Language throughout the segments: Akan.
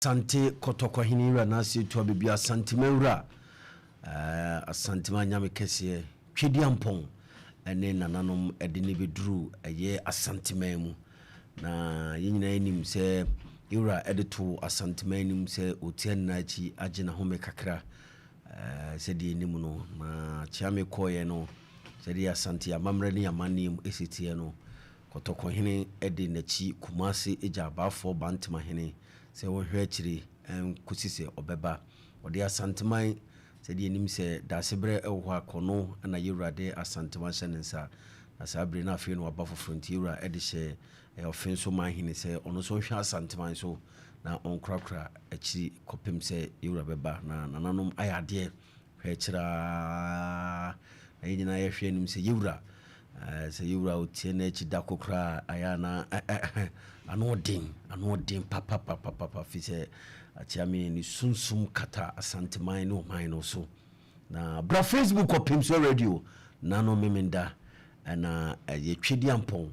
Sante kotoko hinira na si to bibia santimewura asantima nyame kese twediampon ene nananom ede ne beduru eye asantimamu na yenyina enim se yura ede to asantimanim se otien na chi agina home kakra se de enim no na chiame koye no se de asanti amamre ne amanim esitie no kotoko hini ede na chi kumase eja bafo bantima hini se wo hwe akiri kusise obeba ode asanteman se de enim se dasebre ewo akono na yewrade asanteman senensa na sabre na afi no abafo front yewra ede she ofenso mahini se ono so hwe asanteman so na onkrakra akiri kopem se yewra beba na nananom ayade hwe akira na yina ye hwe enim se yewra se yewra otie na achi da kokra ayana anodin papa fi se atiame ni sunsum kata asanteman no man no so na bra Facebook Opemsuo radio nano memenda na ye twediampon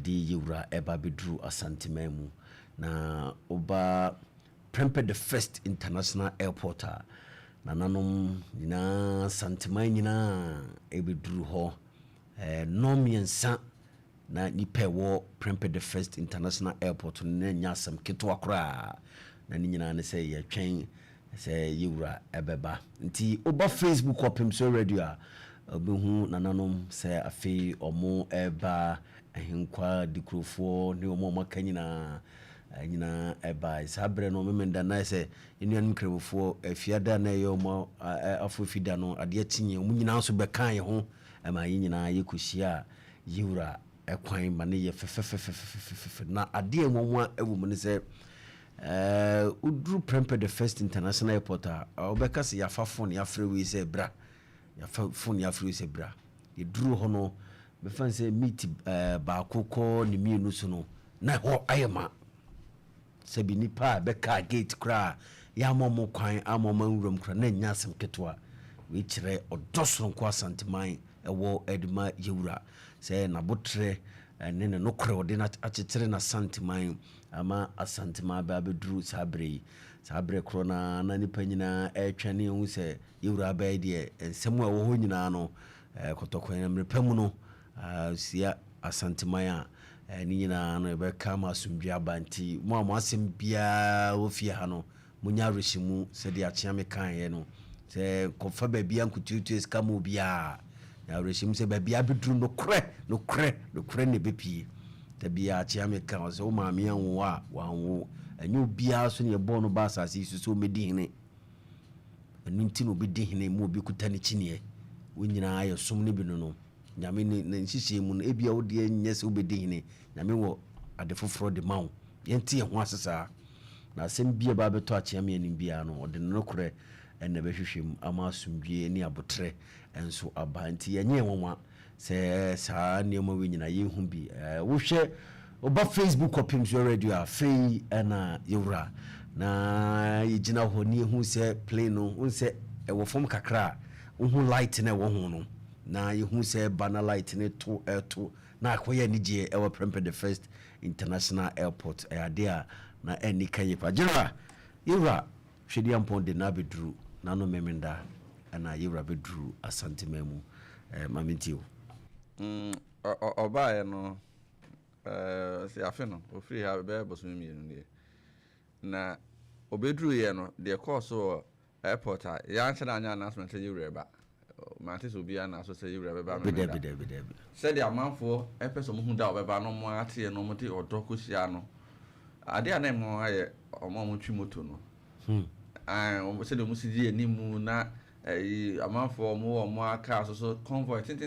di yewra eba bedru asanteman mu na oba Prempeh the first international airport na nanom nyina asanteman nyina ebedru ho nomiensa na nipa wo Prempeh the first international airport na nyasam keto akra na ni nyina ne se ye twen se yewura ebeba nti oba Facebook Opemsuo radio a obehu nananom se afi omo eba ehinkwa dikrofo ne omo makanyina nyina eba sabre no memenda na se enuan kremofo afiada na ye omo afofida no ade atinye omo nyina so bekan ye ho ama nyina yekohia yewura ekwan mane ye fefefefefefe na ade enwonwa ewum ne se udru Prempeh the first international airport obeka se yafa phone ya freeway se bra yafa phone ya freeway se bra ye duru ho no be fan se meet ba akoko ni mienu so no na ho ayema se bi nipa beka gate kra ya momo kwan amoma nwuram kra na nya asem ketwa we kire odosoro kwa santeman ewo edma yewura se na botre nene no kre ode na achetere na santeman ama asanteman ba beduru sabre krona na nipa nyina etwane hu se yewura ba de ensemu ewo ho nyina no kotoko na mrepamu no sia asanteman a ni nyina no be kama asumdua abanti mo asem bia ofie ha no munya reshimu se de achiame kan ye no se kofa ba bia nkututu eskamu bia ya reshimu se ba bia beduru no kre ne bepie te bia achiame kan se o maame anwo a wanwo anyu bia so ne bo no ba asase so medi hene anunti no be di hene mo bi kutane chinie wonyina ayo som ne bi no nyame ne nhihye mu no ebia wo de nyese wo be di hene nyame wo ade foforo de mawo yenti ho asesa na asem bia ba beto achiame anim bia no ode no kre ene behwehwem ama asumdue ni abotre enso abanti yenye wonwa se saa niema we nyina yehu bi wo hwe oba Facebook Opemsuo radio a fei na yewura na yigina ho ni ehu se play no unse ewo fom kakra uhu light na ewo ho no na yehu se banner light ne to na akoye ni je ewo Prempeh the first international airport ade a na eni kanye pa jira yewura hwediampon de na bedru nano memenda na yewura bedru asantememu mamentio oba no se afi no ofiri ha be boso mienu ne na obedru ye no de course airport ya nche na anya announcement yewura ba mate so bia na so se yewura ba bidebe se de amanfo epeso mo hu da obeba no mo ate no mo de odokosia no ade a na mo aye mo twi moto no se de mo sidi animu na amanfo mo aka so convoy tin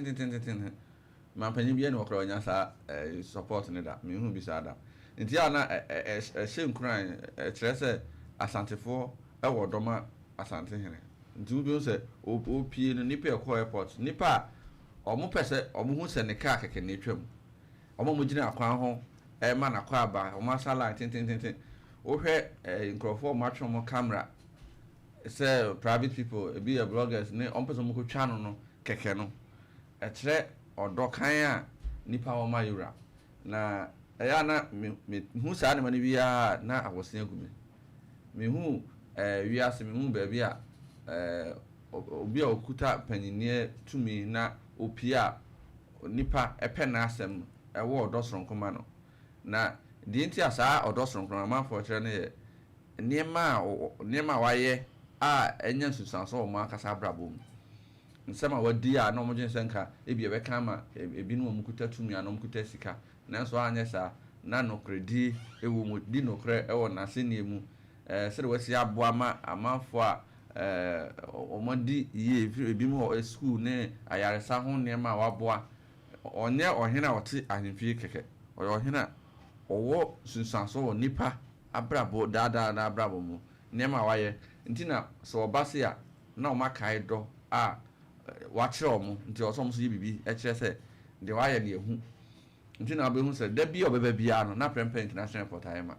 mampanyi bia no okra onya sa support ne da me hu bi sa da nti ana shenkran kire se asantefo ewo doma asante hene nti wo bi se opie no nipa ekọ airport nipa omo pese omo hu se ne ka keke ne twam omo gina akwan ho ma na kwa aba omo sala tin wo hwe nkrofo mo atwe mo camera se private people be a bloggers ne on person mo ko twa no keke no kire odokan a nipa wo ma yura na eya na me hu sa ne mani bia na awosen agumi mehu wiase mehu baabi a obi a okuta panyinie tumi na opia nipa epe na asem ewo odosronkoma no na di nti asa odosronkoma manfo kire ne ye niema waye a enya susanso o ma kasa brabom nsema wadi a na omje nsenka ebi ebeka ma ebinu omukuta tumi a na omukuta sika nanso anya sa na nokredi ewo mu di nokre ewo na seniemu sere wasi aboa ma amanfo a omodi ye ebi mu school ne ayaresa ho niema waboa onye ohena oti ahemfie keke ohena owo sunsanso wo nipa abrabo dada na abrabo mu niema waye ntina so obase a na o makai do a wachire omo nti oso mo so yibibi e kire se de waye ne ehu ntina obehu se da bi obeba bia no na prempe international airport ayema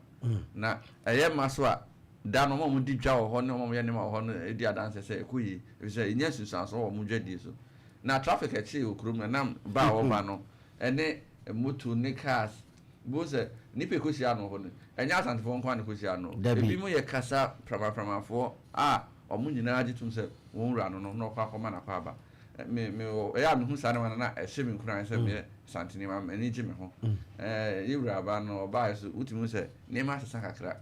na eye maso a da no mo di dwa ho ne mo ye ne ma ho no edi adanse se ekoyi e se nya sunsanso wo mo dwadi so na traffic echi okrum na nam ba over no ene moto ne cars bo se ni pe kosi ano ho no enya asantefo nko an kosi ano ebi mo ye kasa pramafo a omo nyina agitum se won wura no no kwa akoma na kwa aba me ya me hu sa na na ehye me nkura se me santini ma eni gi me ho yewura aba no ba so utimu se ne ma sesa kakra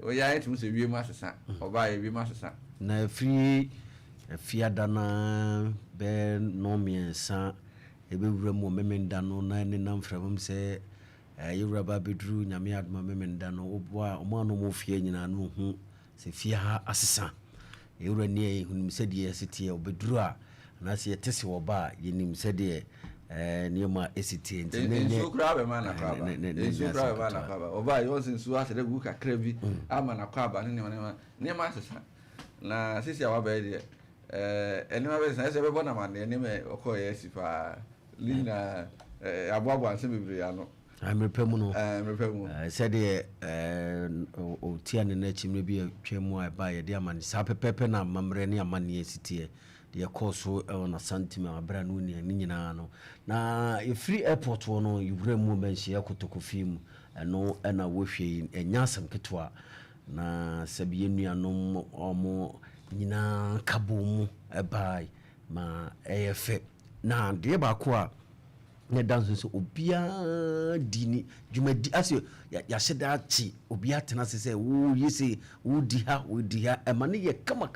o ya etimu se wie ma sesa oba ye wie ma sesa na free fiadana be no miensa ebewura mu memenda no na ne namframum se yewura ba bedru nyame adma memenda no oboa omano mo fie nyina no hu se fie ha asesa yewura ne hunim se de sitie obedru a na se yetese wo ba yenim se de niema esitie nti ne nsu kra be ma na kwa ba nsu kra be ma na kwa ba oba yo nsu asede gu kakra bi ama na kwa ba ne ma asesa na sisi awa ba de enema be san se be bona man ne me okoye sifa lina aboabo anse bebre ano amrepemu no said o tia ne na chimre bi atwemu a ba ye de amani sa pepepe na mamre ne amani sitie de course na santima abra no ni nyina no na e free airport no yure mu menhye akotokofi mu eno na wohwe enya asem ketwa na sabiye nuanom omo nyina kabo mu ebai ma eyefe na de ba ko a ne danso so obia dini jumadi ase ya sheda chi obia tena se wo yese wo di ha emane ye kama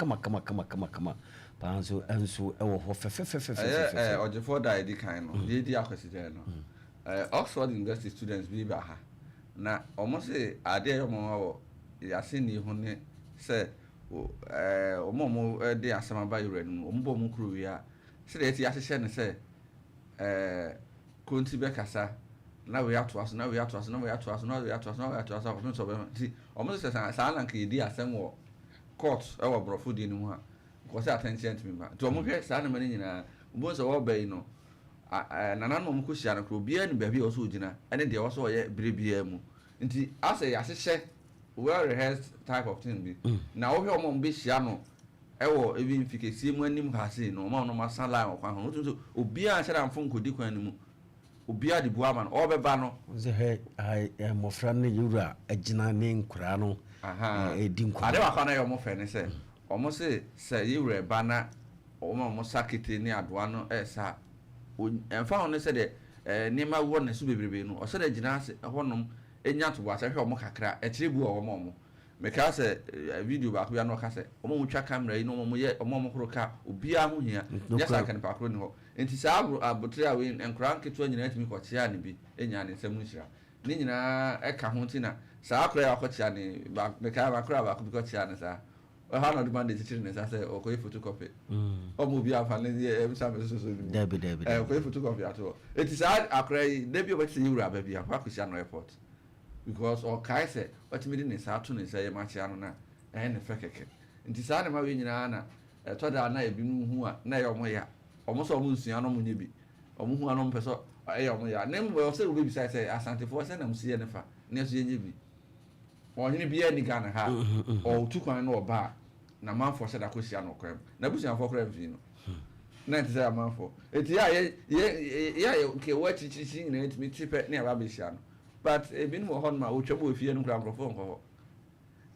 panso enso ewo ho fefefefefe ojefo da edi kan no ye di akwesije no Oxford University students bi ba ha na omo se ade yomo wo ya se ni hu ne se omo de asama ba yure no ombo mu kru wi a se de ti ahye ne se konti be kasa na we atoaso so be ti omo se sa na nke di asem wo court e wo brofo di ni mu ha ko se attention to me ba to omo hwe sa na mani nyina omo so wo be no nana no omo ko hia no kro bia ni ba bi o so gina ene de wo so ye brebia mu nti ase ya hye well rehearsed type of thing bi na wo hwe omo be hia no ewo even fikesi mu anim ha se no omo no masala o kwa ho so obia hye na mfo nkodi kwan ni mu obia de buama no obeba no ze he ai mofra ne yura agina ne nkura no edi nkura ade wakwa na yo mo fe ne se omo se yura ba na omo sakete ni adoa no esa emfa ho ne se de nima wo ne so bebrebe no o se de gina se honom enya to wa se hwe omo kakra e kire bu omo meka se video ba ko ya no ka se omo mutwa camera yi no omo ye omo kro ka obia ho hia ya sa kan pa kro ni ho enti sa abotre a we enkran keto nyina atimi ko chia ne bi enya ne nsam nhira ni nyina e ka ho ntina sa akra ya ko chia ne ba meka ba kra ba ko chia ne sa o ha no demand de tiri ne sa se o ko photocopy omo bi afa ne e msa me so debi ko photocopy ato enti sa akra yi debi o ba ti yura ba bia kwa ko chia no airport because o kai se otimi di ne sa to ne sa ye ma chia no na ne fekeke nti sa ne ma we nyina na to da na ebi nu hu a na ye omo ya omo so omo nsua no munye bi omo hu anom peso aye omo ya na mbo se obi bisa se asante fo se na msiye ne fa na so yenye bi o hini bi ani Ghana ha o tukwan no oba na manfo se da ko sia no kwem na busia fo kwem fi no na nti se manfo eti ya ke wa chichichi na etimi tipe na ba be sia no but ebi no ho ma o twabo ofie no kra mkrofo nko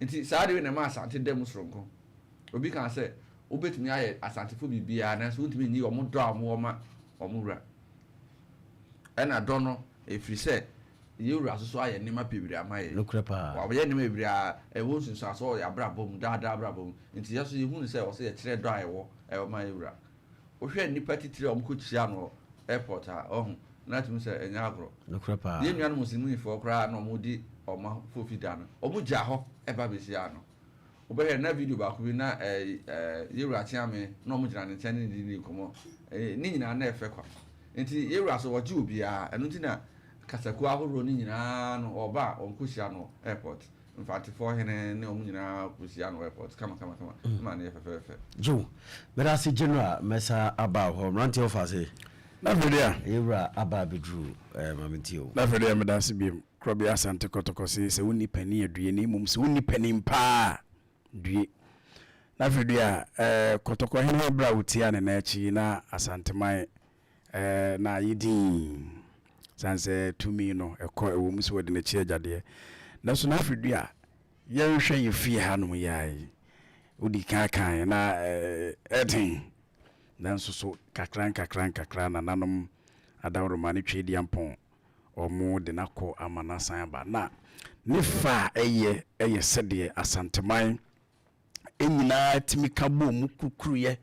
nti saa de na ma asante dem soronko obi kan sɛ wobɛtumi ayɛ asantefo bibia na so wontumi nyi ɔmo dɔ ɔmo ma ɔmo wura ɛna dɔ no ɛfiri sɛ yɛwura so ayɛ nneɛma bebree ama yɛ nokura paa wabɛyɛ nneɛma bebree a ɛwɔ nsunsuaso ɔyɛ abrabɔ mu daadaa abrabɔ mu nti yɛ so yɛhunu sɛ ɔsɛ yɛkyerɛ dɔ a ɛwɔ ma yɛwura wohwɛ nnipa titiri a ɔmo kɔkyia no airport a ɔho na tumi sɛ ɛnyɛ agorɔ nokura paa yɛn nuanom muslimufoɔ koraa na ɔmo di ɔmo fofida no ɔmo gya hɔ ɛba besia no wobɛhwɛ na video baako bi na yɛwura kyeame na ɔmo gyina ne nkyɛn ne di nkɔmmɔ ne nyinaa na ɛfɛ kwa nti yɛwura so wɔgye obiara ɛno nti na kasakuo ahoroɔ ne nyinaa no ɔba a ɔnkɔhyia no airport mfantefoɔ hene ne ɔmo nyinaa kɔhyia no airport kama ma ne yɛ fɛfɛɛfɛ jo mɛda ase general mɛsa aba hɔ mmerante wofa se na fede a yɛwura aba abɛduru mamentio na fede a meda ase biom korɔ bi asante kɔtɔkɔ sɛ wonni pani adue ne mmom sɛ wonni pani paa due na fede a kɔtɔkɔ hene bra wotia ne na akyi na asanteman na yɛdin san sɛ tumi no ɛkɔ ɛwɔ mu sɛ wɔde n'akyi agyadeɛ na so na fede a yɛnhwɛ yɛ fie ha nom yɛayi wodi kan na ɛden nanso so kakran na nanom adaworoma ne twedi ampɔn ɔmo de nakɔ ama nasan aba na ne fa ɛyɛ sɛdeɛ asanteman nyinaa timi ka bɔ mu kukuruyɛ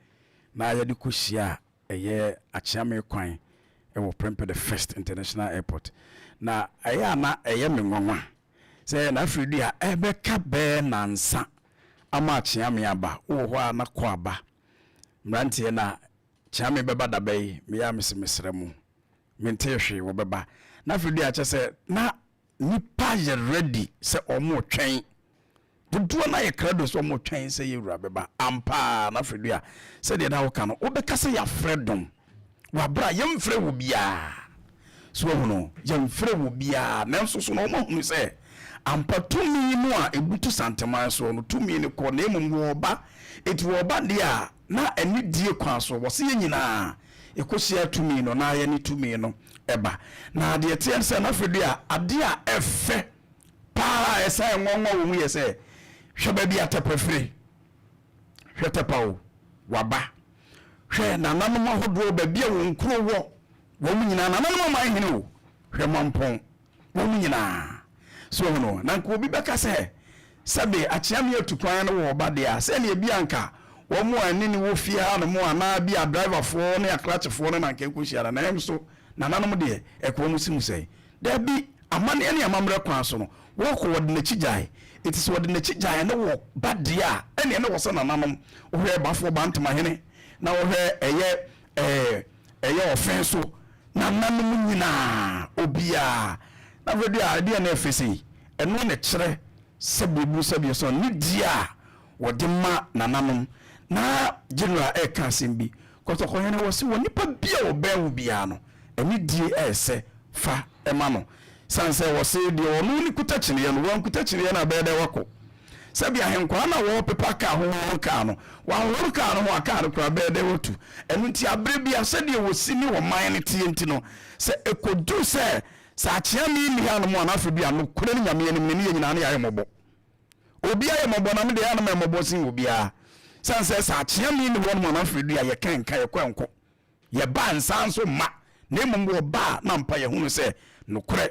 na yɛde kɔhyia ɛyɛ akyeame kwan ɛwɔ Prempeh the First International Airport na ɛyɛ ana ɛyɛ me nwanwa sɛ na afredi a ɛbɛka bɛɛ nansa ama akyeame aba wɔ hɔ a na kɔ aba mmeranteɛ na kyeame bɛba da bɛyi meya mesrɛ mu mente hwe wɔ bɛba na afredi a kyɛ sɛ na nipa yɛ ready sɛ ɔmo twɛn dodoɔ na yɛ krado sɛ ɔmo twɛn sɛ yɛwura bɛba ampa na afredi a sɛdeɛ na woka no wobɛka sɛ yɛafrɛ dom wabra yɛmfrɛ wo biaa so ɔhu no yɛmfrɛ wo biaa nanso so na ɔmo hunu sɛ ampa tumi no a ebutu santeman so no tumi ne kɔ na emom wɔba eti wɔba deɛ a na ani die kwan so wɔse yɛ nyinaa ekohyia tumi no na yɛ ne tumi no ɛba na deɛ teɛ sɛ na fɛdi a ade a ɛfɛ paa ɛsɛ nwanwa wɔ mu yɛ sɛ hwɛ baabi atɛpɛfire hwɛ tɛpawo waba hwɛ nananom ahodoɔ baabi a wɔn kuro wɔ wɔn nyinaa nananom amanhene o hwɛ mampɔn wɔn nyinaa so no na nko obi bɛka sɛ sɛbe akyeame atukwan no wɔ ba deɛ a sɛ ne ebi anka wɔn mu ani ne wɔ fie ha no mu anaa bi a driverfoɔ ne akrachefoɔ no na nka ɛkɔhyia na ɛm so nananom deɛ ɛkɔ mu simu sɛ dabi amane ne amammerɛ kwan so no wɔkɔ wɔde n'akyi gyae ɛti sɛ wɔde n'akyi gyae ne wɔ ba deɛ a ɛne ne wɔ sɛ nananom wohwɛ bafoɔ bantemahene na wohwɛ ɛyɛ ɔfɛn so nananom nyinaa obiaa na vedi a dia na efesi eno ne kyerɛ sɛ bebu sɛ bi so ne dia wɔde ma nananom na general ɛka asɛm bi kɔtɔkɔ hene wɔ se wɔ nipa bia wɔ bɛn bia no ɛne die ɛsɛ fa ɛma no sansɛ wɔ se deɛ ɔno ne kuta kyene no wɔn kuta kyene na bɛɛ dɛ wɔkɔ sɛ bi ahenkwa na wɔ pepa ka ho ka no wɔn ka no ho aka no kora bɛɛ dɛ wɔtu ɛno nti abere bia sɛ deɛ wɔ si ne wɔ man ne tie nti no sɛ ekodu sɛ sa akyeame ni ha no mu anafe bia no kure ne nyame anim ne nyina ne ayɛ mɔbɔ obi ayɛ mɔbɔ na me de ya no mɔbɔ sin obi a sanse sa akyeame ni wɔ no anafe bia yɛ kan yɛ kwanko yɛ ba nsan so ma na mmom wɔ ba na mpa yɛ hunu sɛ no kure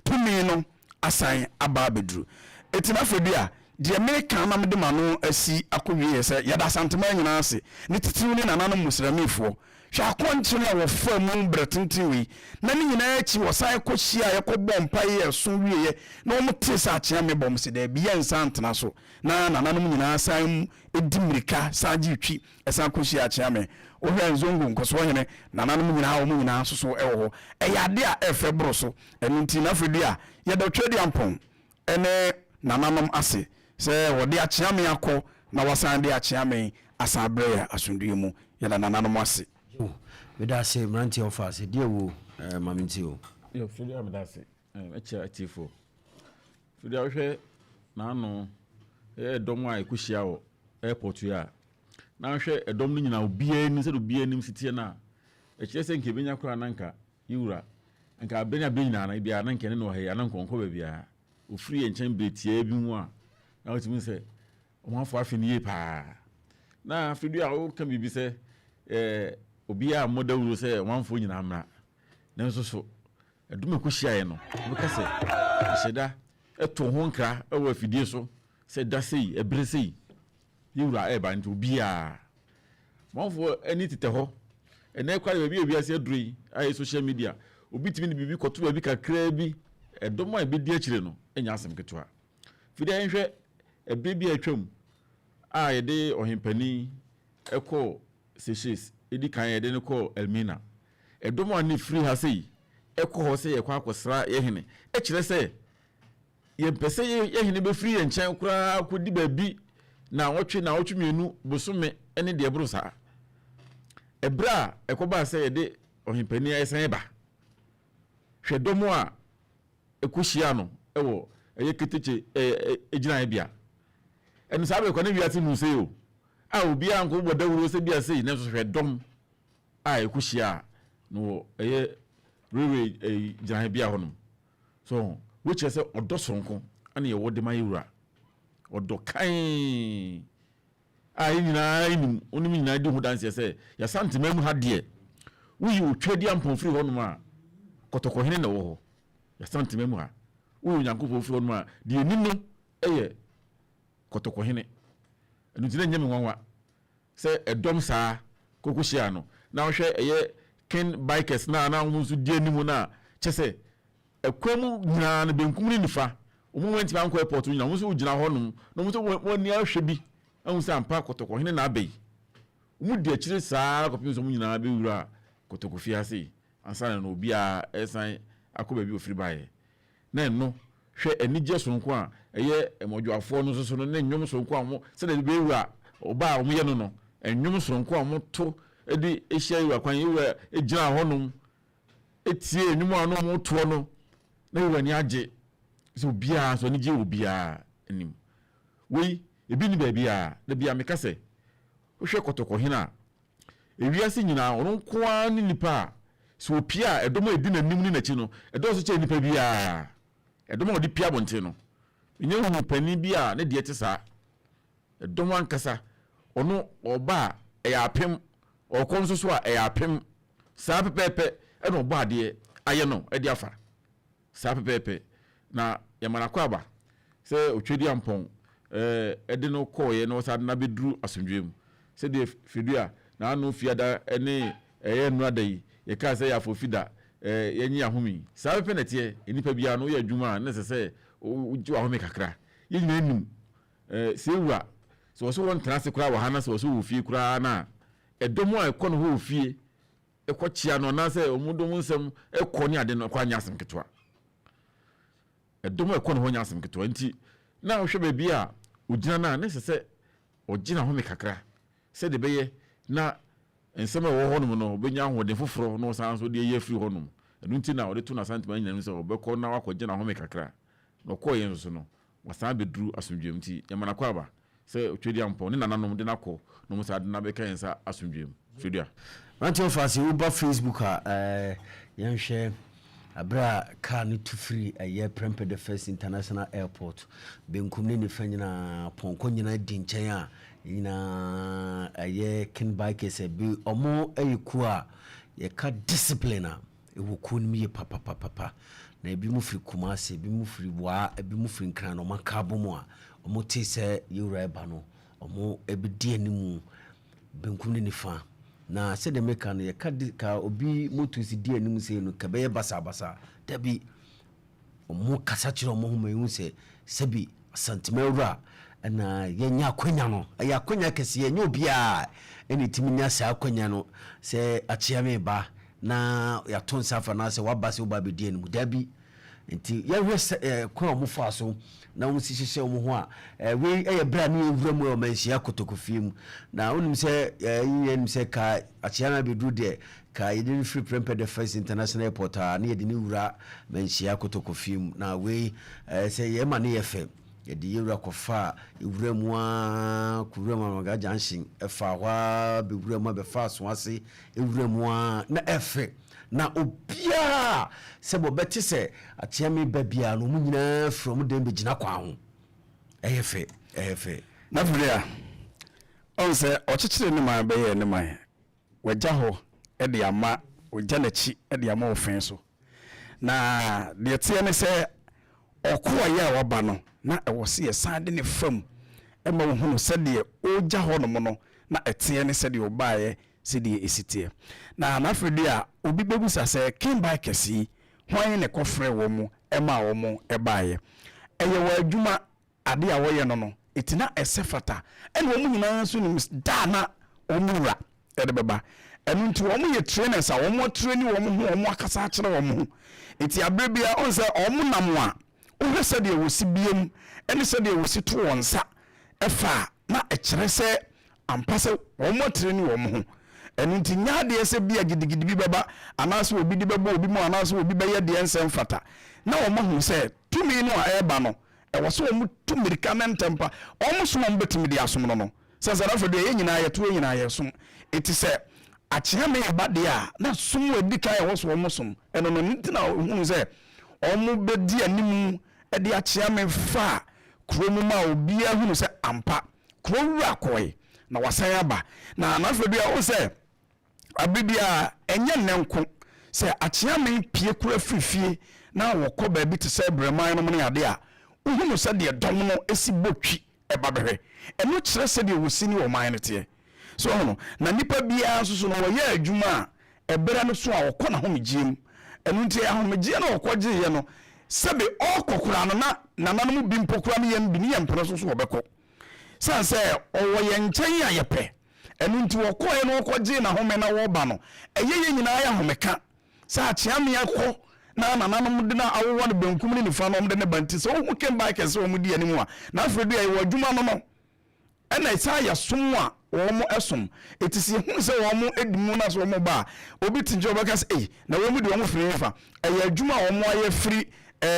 tumi no asan aba beduru etina fe bia de America na me de ma no asi akɔwie sɛ yɛda santema nyina ase ne titiw ne nananom muslimifo hwɛ akɔnkyere a wɔfa mu brɛtenten wei na ne nyinaa akyi wɔ san kɔhyia yɛkɔbɔ mpa yɛ so wieɛ na wɔn te sɛ akyea me bɔm se da bia nsa ntena so na nananom nyinaa san edi mmirika san gye twi ɛsan kɔhyia akyea me wohwɛ nzongo nkɔsoɔ hene nananom nyinaa wɔn nyinaa so so ɛwɔ hɔ ɛyɛ ade a ɛfɛ boro so ɛno nti na afɛdi a yɛda twɛdi ampɔn ɛne nananom ase sɛ wɔde akyea me akɔ na wasan de akyea me asan brɛ asundue mu yɛda nananom ase weda se mranti ofa se die wo mamenti o yo fili amda se echa atifo fili ahwe na ano edom a ekuhia wo airport ya na ahwe edom no nyina obia ni se obia nim sitie na ekire se nke benya kora nanka yiwura nka benya benya na bia na nke ne no he ya na nkonko ba bia ofiri enchen betie bi mu a na wotumi sɛ ɔmanfo afi ne yie paa na afidie a woka biribi sɛ obiara mmɔdawuro sɛ ɔmanfo nyinaa mmra nanso so ɛdum ɛkɔhyiaeɛ no wobɛka sɛ ɛhyɛda ɛto ho nkra ɛwɔ afidie so sɛ da sei ɛbere sei yɛwura ɛba nti obiara ɔmanfo ani tetɛ hɔ ɛnɛ kware baabi a ewiase aduro yi ayɛ social media obi timi ne biribi kɔto baabi kakraa bi ɛdɔm a ɛbɛdi akyire no ɛnya asɛm ketewa fidie yɛnhwɛ ɛbere bi a atwam a yɛde ɔhempani ɛkɔ Seychelles ɛdi kan yɛde no kɔ Elmina ɛdɔm a ne firi ha sei ɛkɔ hɔ sɛ yɛkɔ akɔsra yɛhene ɛkyerɛ sɛ yɛmpɛ sɛ yɛhene bɛfiri yɛn nkyɛn koraa kɔdi baabi na wɔtwe mmienu bosome ɛne deɛ boro saa ɛberɛ a ɛkɔbaa sɛ yɛde ɔhempani ɛsan ba hwɛ dɔm a ɛkɔhyia no ɛwɔ ɛyɛ ketekye ɛgyinaeɛ bia ɛno saa bɛkɔ ne wiase mu sei o a obiara nkɔ bɔ dawuro sɛ bia sei na nso hwɛ dɔm a ɛkɔhyia no ɛyɛ railway gyinaeɛ bia hɔnom so wokyerɛ sɛ ɔdɔ soronko ane yɛwɔ de ma yɛwura ɔdɔ kan a nyinaa nim onim nyinaa di ho danseɛ sɛ yɛsantema mu ha deɛ woyi otwadi ampɔmfiri hɔnom a kɔtɔkɔhene na wɔ hɔ yɛsantema mu ha woyi onyankopɔn firi hɔnom a deɛ nim no ɛyɛ kɔtɔkɔhene ɛno nti na nyɛ me nwanwa sɛ ɛdɔm saa kɔkɔhyia no na wohwɛ ɛyɛ ken bikers na ho nso die anim na kyɛ sɛ ɛkwan mu nyinaa no benkum ne nifa ɔmo wɛnti ba nkɔ airport nyina ɔmo nso gyina hɔnom na ɔmo nso wɔni ahwɛ bi ahu sɛ ampa kɔtɔkɔhene na abɛyi ɔmo di akyire saa kɔpem nso ɔmo nyinaa bɛwura kɔtɔkɔfie ase ansa na obiara ɛsan akɔ baabi ofiri baeɛ na ɛno hwɛ anigye sonko a ɛyɛ ɛmɔdwoafoɔ no nso no ne nnwom sonko a ɔmo sɛdeɛ bɛwura ɔba a ɔmo yɛ no no nnwom sonko a ɔmo to ɛde ɛhyia yɛwura kwan yɛwura ɛgyina hɔnom ɛtie nnwom a ɔmo toɔ no na yɛwura ni agye sɛ obiara so anigye obiara anim wei ebi ni baabi a da bia meka sɛ wohwɛ kɔtɔkɔhene a ewiase nyinaa ɔno nko ara ne nipa a sɛ opia a ɛdɔm a ɛdi n'anim ne n'akyi no ɛdɔm so kyɛ nipa biara ɛdɔm a ɔde pia abɔnten no ɛnyɛ hu panin bi a ne deɛ te saa ɛdɔm ankasa ɔno ɔba a ɛyɛ apem ɔkɔ nso so a ɛyɛ apem saa pɛpɛɛpɛ ɛna ɔbɔ adeɛ ayɛ no ɛde afa saa pɛpɛɛpɛ na yɛmanakɔ aba sɛ otwedi ampɔn ɛde no kɔɔyɛ na ɔsa na bɛduru asomdwe mu sɛdeɛ fidua na ano fiada ɛne ɛyɛ nnurada yi yɛkaa sɛ yɛafo fida yɛnyi ahomi saa pɛpɛ na teɛ nnipa biara no woyɛ adwuma a ne sɛ sɛ wogye wahome kakra yɛnyina anim sɛ wura sɛ wɔ so wɔntena ase koraa wɔ ha na sɛ wɔ so wɔ fie koraa na ɛdɔm a ɛkɔ no hɔ wɔ fie ɛkɔ kyia no anaasɛ ɔmodɔm nsɛm ɛkɔ ne ade no ɛkɔ anyɛ asɛm ketewa ɛdɔm a ɛkɔ no hɔ nyɛ asɛm ketewa nti na wohwɛ baabi a ogyina no a ne sɛ sɛ ɔgyina home kakra sɛde bɛyɛ na nsɛm a ɛwɔ hɔnom no ɔbɛnya ahoɔden foforɔ na ɔsan so de ɛyɛ afiri hɔnom ɛno nti na ɔde to no asantema nyinam sɛ ɔbɛkɔ na wakɔgyina home kakra na ɔkɔɔyɛ nso no wasan bɛduru asomdwam nti yɛmanakɔ aba sɛ otwedi ampɔ ne nananom de nakɔ na ɔmo saa de na bɛka yɛn sa asomdwam fidua mante ɔfaase woba Facebook a yɛnhwɛ abra car ne to free ɛyɛ Prempeh the First International Airport benkum ne nifa nyina pɔnkɔ nyina di nkyɛn a nyina ɛyɛ ken bikers bi ɔmo ɛyɛ ku a yɛka discipline a ɛwɔ ku no mu yɛ papapapapa na ebi mu firi Kumasi ebi mu firi Waa ebi mu firi Nkran no maka bomu a ɔmo te sɛ yɛwura ɛba no ɔmo ebi di animu benkum ne nifa na sɛ de meka no yɛka ka obi motos di anim sɛ no ka bɛyɛ basa dabi ɔmo kasa kyerɛ ɔmo ho ma yɛhu sɛ sɛbi asantema wura na yɛnya akwanya no ɛyɛ akwanya kɛse yɛnyɛ obiaa ɛne timi nya saa akwanya no sɛ akyea me ba na yɛato nsa fa na sɛ waba sɛ woba bɛdi anim dabi nti yɛhwɛ kwan ɔmo fa so na wo si hyehyɛ ɔmo ho a we ɛyɛ bra ne yɛwura mu ɔmanhyia kotokofie mu na wonim sɛ yɛnim sɛ ka akyea na bɛduru deɛ ka yɛde free Prempeh the First International Airport a ne yɛde ne wura manhyia kotokofie mu na we sɛ yɛma ne yɛfɛ yɛde yɛwura kɔfa yɛwura mu a kowura mu Amaga Junction ɛfa hɔ a bɛwura mu a bɛfa so ase ɛwura mu a na ɛfɛ na obia sɛ bɔbɛte sɛ akyea me ba bia no mu nyinaa from dem bɛgyina kwa ho ɛyɛ fɛ efe na fria on se ochechire ne man beye ne man wagya ho e de ama ogya na chi e de ama ofen so na de tie ne se okoa ya waba no na e wo se ye sande ne fam e ma wo hunu se de ogya ho no mo no na etie ne se de obaye se de esitie na fria obi bebusa se kimba kesi hwan ne kofre wo mu e ma wo mu e baye eye wa adwuma ade a wo ye no etina esefata ene wo mu nyina so ni da na omura ede beba enu nti wo mu ye trainers a wo mu train wo mu ho wo mu akasa akere wo mu enti abrebia on se wo mu nam a wo hwese de wo si biem ene se de wo si to wonsa efa na ekere se ampase wo mu train wo mu ho enu nti nya de se bia gidigidi bi beba anaso obi di beba obi mu anaso obi beye de ensem fata na wo mu hu se tumi no a eba no e wo so wo mu tumirika na ntempa wo mu so mo betimi de asom no se zara fe de ye nyina ye to nyina ye som eti se achia me ba de a na som edi kan ye wo so wo mu som eno no nti na hu se wo mu bedi animu e de achia me fa kromu ma obi ahunu se ampa krowu akoi na wasan aba na fe de a wo se abibia enye nnenko se achia me pie kura frifie na wokọ ba bi te se breman no ne ade a uhunu se de dom no esi botwi e ba behwe eno kire se de wosini wo man ne te so hono na nipa bia so no wo ye adwuma e bere no so a wokọ na homegiem eno nti ahomegie na wokọ gye ye no sebe okokura no na nananom bi mpokura no ye bi ne ye mpere so wo beko sanse owo ye nchen ya yepe eno nti wokọ ye no wokọ gye na home na wo ba no eye nyina ya homeka sa achia me akọ na nananom de na awowa ne bankum ne nifa no de ne banti so wo kem ba kese wo mu di animu a na afredu ya wo adwuma no no ena isa ya som a wo mo esom etisi hu se wo mo edimu na so wo mo ba obi tinjo ba kase na wo mu di wo mo firi fa eya adwuma wo mo aye firi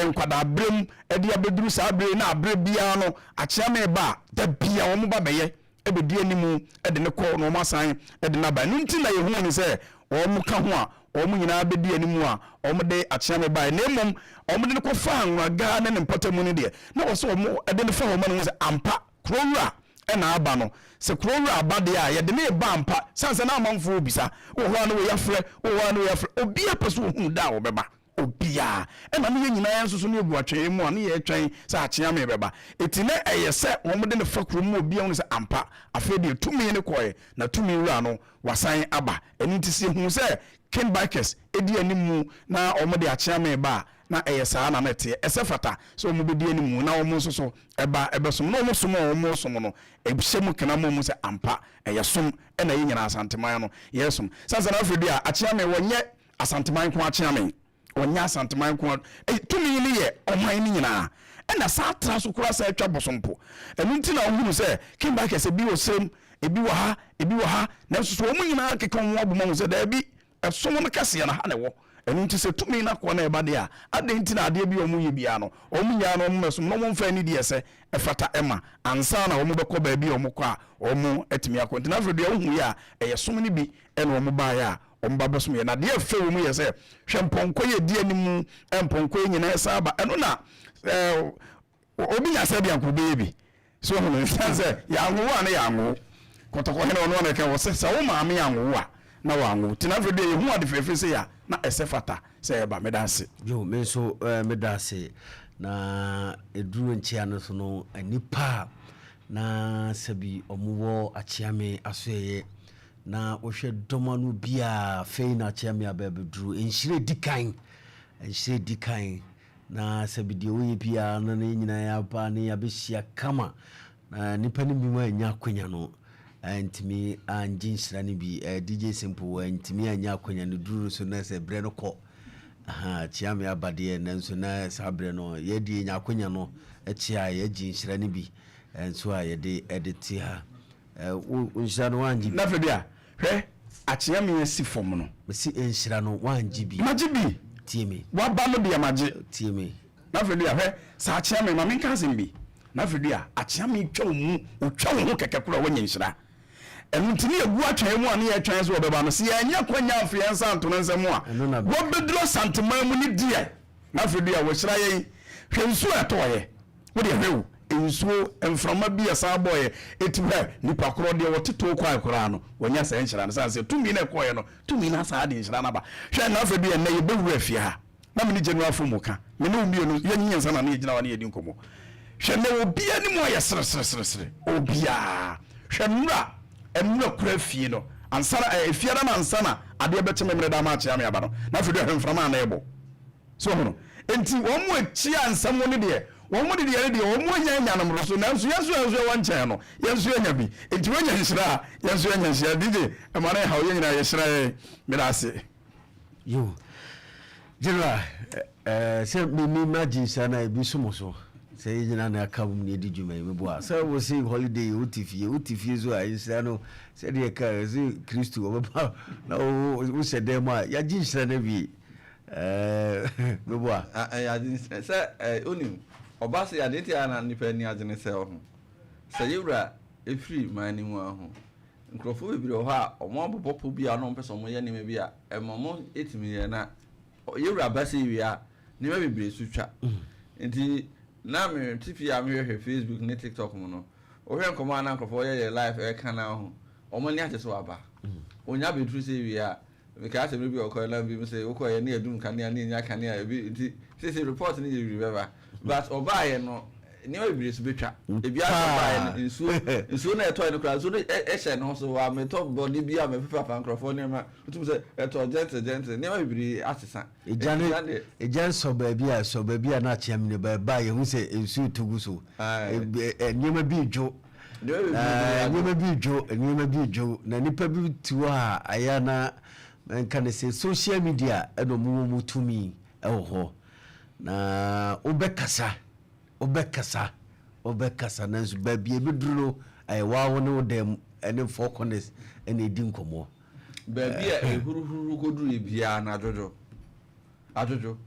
nkwada brem edi abeduru sa abre na abre bia no achia me ba da bia wo mo ba beye ebedi animu ede ne ko no ma san ede na ba nti na ye hu ni se wo mo ka ho a omu nyina bedi animu a omu de achia me ba na emom omu de ko fa anwaga ne mpatamu ne de na wo so omu ede ne fa ho ma no se ampa krowura e na aba no se krowura aba de a ye de ne ba ampa sanse na amanfo obisa wo ho anu wo yafre wo ho anu wo yafre obi apaso hu da wo beba obia e na ne nyina yan soso ne ebu atwen mu a ne ye twen se achia me beba eti ne eye se omu de ne fa kromu obi a wo se ampa afi de tumi ne koye na tumi wura no wasan aba eni ti se hu se ken bikers edi animu na omo de achia me ba na saa na nete esefata so omo bedi animu na omo so eba ebesom na omo som omo som no ebyem kana mo se ampa som na ye nyina asanteman no yesom sansa na afredi a achia me wonye asanteman ko achia me wonya asanteman ko tumi ni ye oman ni nyina na sa tra so kura sa atwa bosompo enu nti na ohunu se ken bikers ebi wo sem ebi wo ha na so omo nyina kekon wo aboma se da bi esom no kase na ha ne wo enu nti se tumi na ko na eba de a ade nti na ade bi omu ye bia no omu nya no omu mesom no omu mfa ni de ese efata ema ansa na omu beko ba bi omu kwa omu etimi akonti na afro de ohu ya eyesom ni bi ena omu ba ya omu ba besom ye na de afa omu ye se hwemponko ye di animu emponko ye nyina esa aba eno na obi nya se bia nko be bi so hono sanse ya anwo na ya anwo kotoko hene ono na ke wo se wo ma me anwo a na wangu tinafre de hu ade fefe se ya na esefata se ba medase yo me so medase na eduru nchia no so no anipa na sabi omuwo achiame asoye na ohwe domanu bia fei na achiame abeduru enhire dikan na sabi de oye bia na nyina ya ba ne ya behia kama na nipa ni bi ma anya kwanya no antimi anjin srani bi DJ Simple antimi anya kwanya no duru so na se bre no ko chiame abade na nso na sabre no ye di nya kwanya no chia ye jin srani bi enso a ye de edit ha unshira no wanji na fe bia hwe achiame yesi fom no si enshira no wanji bi majibi tiemi wa ba no bia maji tiemi na fe bia hwe sa achiame ma menka sembi na fe bia achiame twa mu otwa ho keke kura wanya nshira entini egu atwan mu ani atwan so obeba no se anya kwanya afiansa anto nsemu a wo bedro santeman mu ni die na fe bia wo hira yen hwensu etoye wo de hwewu ensuo emframa bi asa boy etibra nipa koro de woteto kwa akora no wonya sa enhyira no sanse tumi na ekoye no tumi na sa de enhyira na ba hwe na afa bi en na ye bewura afie ha na me ni general fo muka me no mi no ye nyi nsa na na ye gina wa na ye di nkomo hwe na obia ni mo ye sere obia hwe nura emura kura afie no ansana afie na ansana ade beteme me da ma chia me aba no na afa bi hwemframa na ebo so no enti wo mo achia ansam wo ne de wo mo de de wo mo nya no mro so na nso yeso wan chen no yeso nya bi enti wo nya hira yeso nya hira dj e ma na ha wo nya ye hira me da se yo jira se mi imagine sana bi sumo so se yina na akam ne di djuma me bo a se wo se holiday utifie zo a hira no se de ka se Kristo wo ba na wo se dem a ya ji hira na bi me bo a ya ji se onim obase ya deti ana nipa ni agene se ho se yewura efiri mani mu aho nkrofo bebire ho a omo abopopo bi a no mpese omo ye ne me bi a emomo etimi ye na yewura base wi a ne me bebire sutwa nti na me tifi a me hwe Facebook ne TikTok mu no o hwe nkomo ana nkrofo ye live e kana ho omo ni acheso aba onya betru se wi a because se bi okoye na bi say okoye na edum kan na nya kan ya bi nti say report ni you remember but obaye no ni o bi so betwa e bi aso baye nsuo na eto no kra so e hye no so wa me to body bi a me papa fan microphone ni ma utum say eto gentle ni o bi asesa ejan so ba bi a na chiam ne ba ye hu say nsuo tugu so nyema bi dwo nyema bi dwo na nipa bi tuwa a aya na kan say social media eno mu tumi ho na obekasa na nso ba bi ebeduro wa ne odem ene four corners ene di nkomo ba bi a ehururu koduru bia na ajojo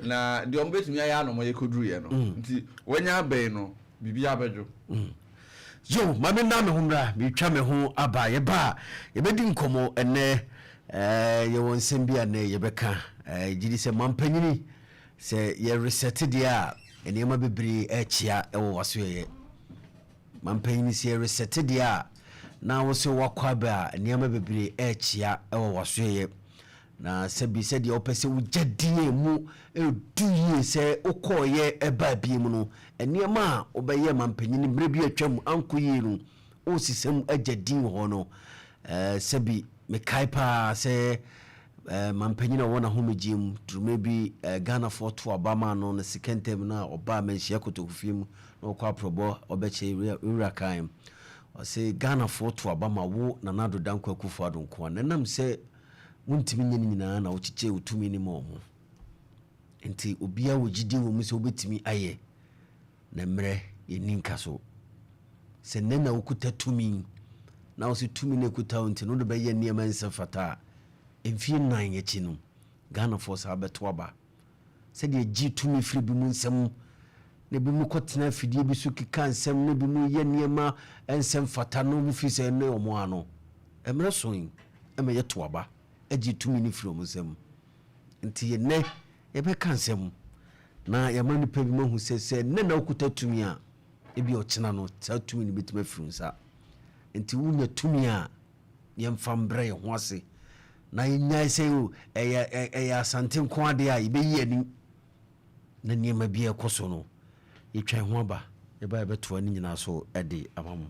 na de ombetumi aya no mo ye koduru ye no nti wanya aben no bibia abejo yo mame na me humra mi twa me ho aba ye ba ye bedi nkomo ene ye wonsem bia na ye beka gidi se mampanyini se ye reset dia enema bebre echia ewo wasoye mampanyini se ye reset dia na wo se wakwa ba enema bebre echia ewo wasoye na sebi se dia opese wo gyadie mu eduye se okoye eba biem no enema obeye mampanyini bre bi atwam ankoyi no o sisem agyadin ho no sebi me kaipa se mampanyina wona homegim drume bi Ghana for to Obama no na sikentem na oba menhia kotofiem na okwa probo obeche wura kan o se Ghana for to Obama wo na nado danko akufo adonko na nam se muntimi nyini nyina na ochiche utumi ni mo ho enti obia wogidi wo mu se obetimi aye na mre yeninka so se nena ukuta tumi na o se tumi na ekuta onti no do be ye niam ense fata emfie nan ye chinu Ghana force abeto aba se de gi tumi firi bi mu nsem ne bi mu kotena fidie bi so kika nsem ne bi mu ye niam ensem fata no mu fi se ne omo ano emre soin eme ye to aba agi tumi ni firi mu nsem nti ye ne ye be kan nsem na ye mani pe bi mahu se ne na okuta tumi a ebi o chena no ta tumi ni bituma firi nsa nti wunya tumi a ye mfambre ye ho ase na nya se o eya asante nko ade a ibeyi ani na niema bi ekoso no ye twan ho aba ye ba beto ani nyina so ede amamu